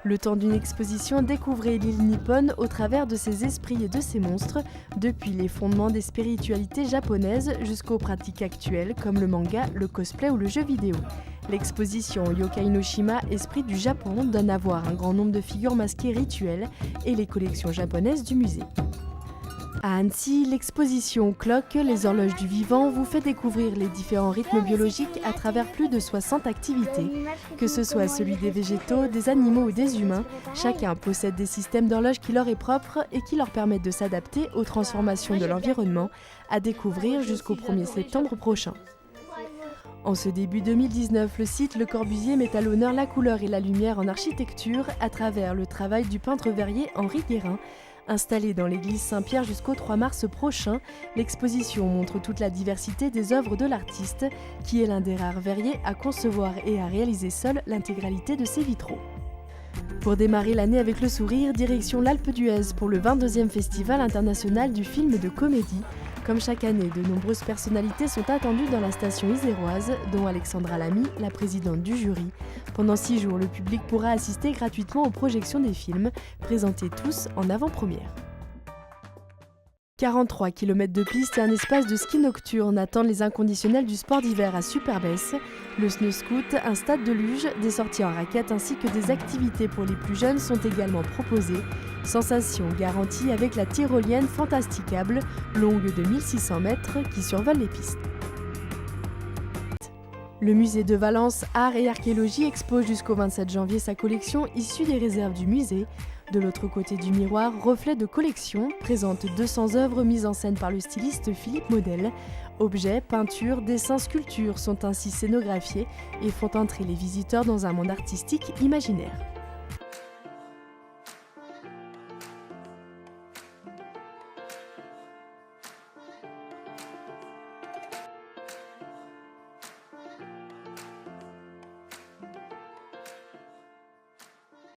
Le temps d'une exposition, découvrez l'île nippone au travers de ses esprits et de ses monstres, depuis les fondements des spiritualités japonaises jusqu'aux pratiques actuelles comme le manga, le cosplay ou le jeu vidéo. L'exposition Yokai no Shima, Esprit du Japon, donne à voir un grand nombre de figures masquées rituelles et les collections japonaises du musée. À Annecy, l'exposition Clock, les horloges du vivant, vous fait découvrir les différents rythmes biologiques à travers plus de 60 activités. Que ce soit celui des végétaux, des animaux ou des humains, chacun possède des systèmes d'horloge qui leur est propre et qui leur permettent de s'adapter aux transformations de l'environnement, à découvrir jusqu'au 1er septembre prochain. En ce début 2019, le site Le Corbusier met à l'honneur la couleur et la lumière en architecture à travers le travail du peintre verrier Henri Guérin. Installée dans l'église Saint-Pierre jusqu'au 3 mars prochain, l'exposition montre toute la diversité des œuvres de l'artiste, qui est l'un des rares verriers à concevoir et à réaliser seul l'intégralité de ses vitraux. Pour démarrer l'année avec le sourire, direction l'Alpe d'Huez pour le 22e Festival international du film de comédie. Comme chaque année, de nombreuses personnalités sont attendues dans la station iséroise, dont Alexandra Lamy, la présidente du jury. Pendant 6 jours, le public pourra assister gratuitement aux projections des films, présentés tous en avant-première. 43 km de piste et un espace de ski nocturne attendent les inconditionnels du sport d'hiver à Superbès. Le Snow Scoot, un stade de luge, des sorties en raquettes ainsi que des activités pour les plus jeunes sont également proposées. Sensation garantie avec la tyrolienne Fantasticable, longue de 1600 mètres, qui survole les pistes. Le musée de Valence Art et Archéologie expose jusqu'au 27 janvier sa collection issue des réserves du musée. De l'autre côté du miroir, Reflet de collection présente 200 œuvres mises en scène par le styliste Philippe Model. Objets, peintures, dessins, sculptures sont ainsi scénographiés et font entrer les visiteurs dans un monde artistique imaginaire.